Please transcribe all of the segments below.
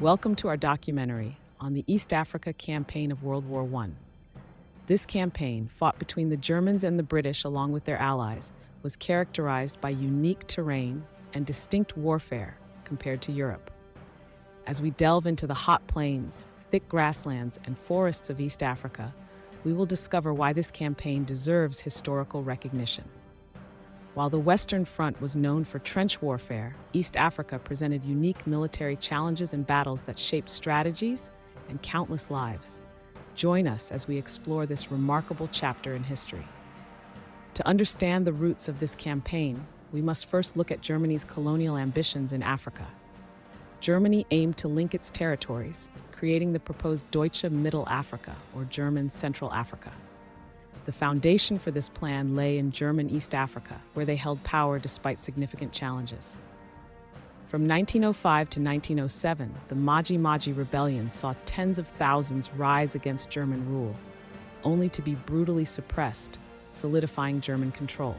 Welcome to our documentary on the East Africa campaign of World War I. This campaign, fought between the Germans and the British along with their allies, was characterized by unique terrain and distinct warfare compared to Europe. As we delve into the hot plains, thick grasslands, and forests of East Africa, we will discover why this campaign deserves historical recognition. While the Western Front was known for trench warfare, East Africa presented unique military challenges and battles that shaped strategies and countless lives. Join us as we explore this remarkable chapter in history. To understand the roots of this campaign, we must first look at Germany's colonial ambitions in Africa. Germany aimed to link its territories, creating the proposed Deutsche Mittelafrika, or German Central Africa. The foundation for this plan lay in German East Africa, where they held power despite significant challenges. From 1905 to 1907, the Maji Maji rebellion saw tens of thousands rise against German rule, only to be brutally suppressed, solidifying German control.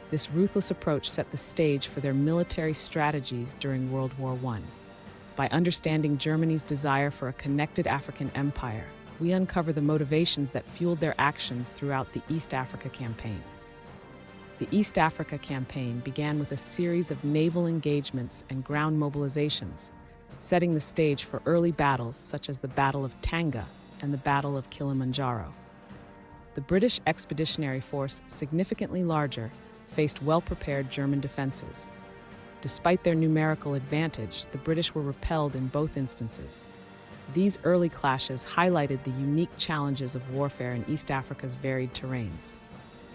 This ruthless approach set the stage for their military strategies during World War I. By understanding Germany's desire for a connected African empire, we uncover the motivations that fueled their actions throughout the East Africa campaign. The East Africa campaign began with a series of naval engagements and ground mobilizations, setting the stage for early battles such as the Battle of Tanga and the Battle of Kilimanjaro. The British Expeditionary Force, significantly larger, faced well-prepared German defenses. Despite their numerical advantage, the British were repelled in both instances. These early clashes highlighted the unique challenges of warfare in East Africa's varied terrains.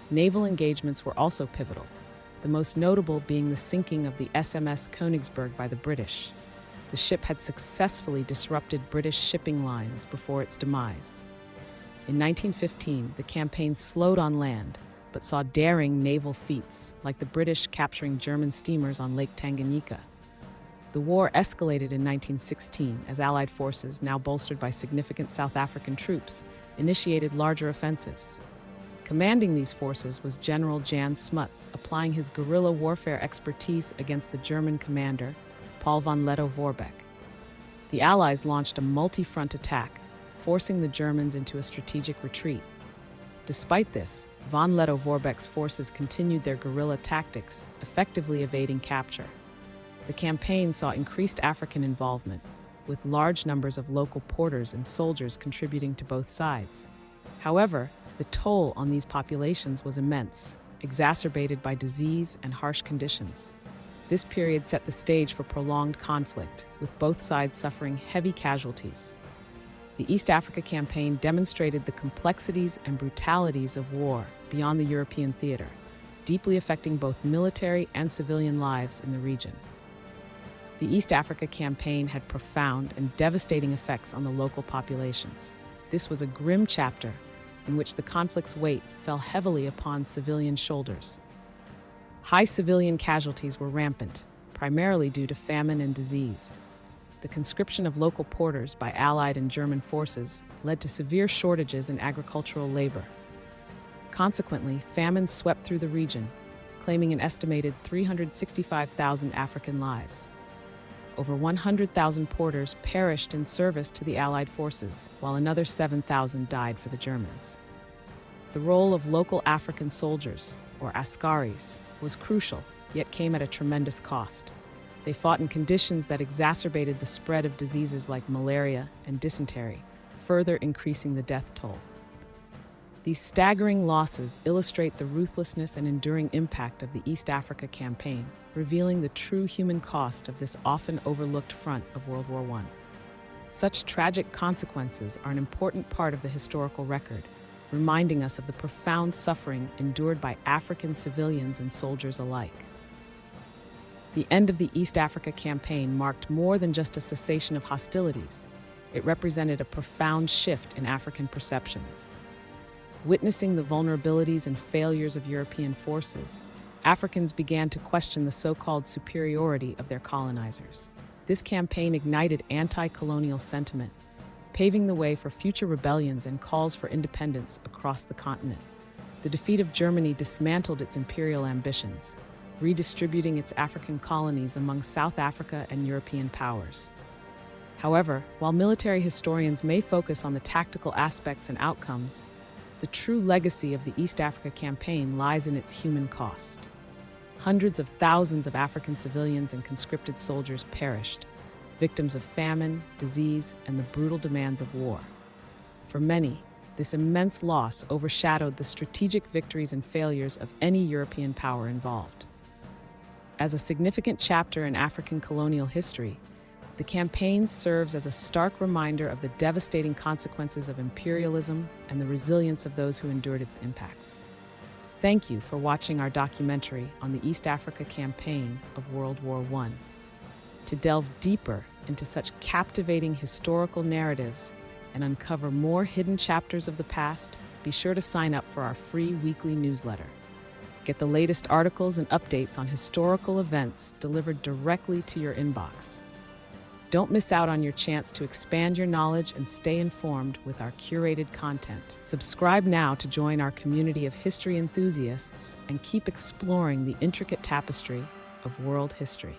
Naval engagements were also pivotal, the most notable being the sinking of the SMS Königsberg by the British. The ship had successfully disrupted British shipping lines before its demise. In 1915, the campaign slowed on land, but saw daring naval feats, like the British capturing German steamers on Lake Tanganyika. The war escalated in 1916 as Allied forces, now bolstered by significant South African troops, initiated larger offensives. Commanding these forces was General Jan Smuts, applying his guerrilla warfare expertise against the German commander, Paul von Lettow-Vorbeck. The Allies launched a multi-front attack, forcing the Germans into a strategic retreat. Despite this, von Lettow-Vorbeck's forces continued their guerrilla tactics, effectively evading capture. The campaign saw increased African involvement, with large numbers of local porters and soldiers contributing to both sides. However, the toll on these populations was immense, exacerbated by disease and harsh conditions. This period set the stage for prolonged conflict, with both sides suffering heavy casualties. The East Africa campaign demonstrated the complexities and brutalities of war beyond the European theater, deeply affecting both military and civilian lives in the region. The East Africa campaign had profound and devastating effects on the local populations. This was a grim chapter in which the conflict's weight fell heavily upon civilian shoulders. High civilian casualties were rampant, primarily due to famine and disease. The conscription of local porters by Allied and German forces led to severe shortages in agricultural labor. Consequently, famine swept through the region, claiming an estimated 365,000 African lives. Over 100,000 porters perished in service to the Allied forces, while another 7,000 died for the Germans. The role of local African soldiers, or askaris, was crucial, yet came at a tremendous cost. They fought in conditions that exacerbated the spread of diseases like malaria and dysentery, further increasing the death toll. These staggering losses illustrate the ruthlessness and enduring impact of the East Africa campaign, revealing the true human cost of this often overlooked front of World War I. Such tragic consequences are an important part of the historical record, reminding us of the profound suffering endured by African civilians and soldiers alike. The end of the East Africa campaign marked more than just a cessation of hostilities. It represented a profound shift in African perceptions. Witnessing the vulnerabilities and failures of European forces, Africans began to question the so-called superiority of their colonizers. This campaign ignited anti-colonial sentiment, paving the way for future rebellions and calls for independence across the continent. The defeat of Germany dismantled its imperial ambitions, redistributing its African colonies among South Africa and European powers. However, while military historians may focus on the tactical aspects and outcomes, the true legacy of the East Africa Campaign lies in its human cost. Hundreds of thousands of African civilians and conscripted soldiers perished, victims of famine, disease, and the brutal demands of war. For many, this immense loss overshadowed the strategic victories and failures of any European power involved. As a significant chapter in African colonial history, the campaign serves as a stark reminder of the devastating consequences of imperialism and the resilience of those who endured its impacts. Thank you for watching our documentary on the East Africa Campaign of World War I. To delve deeper into such captivating historical narratives and uncover more hidden chapters of the past, be sure to sign up for our free weekly newsletter. Get the latest articles and updates on historical events delivered directly to your inbox. Don't miss out on your chance to expand your knowledge and stay informed with our curated content. Subscribe now to join our community of history enthusiasts and keep exploring the intricate tapestry of world history.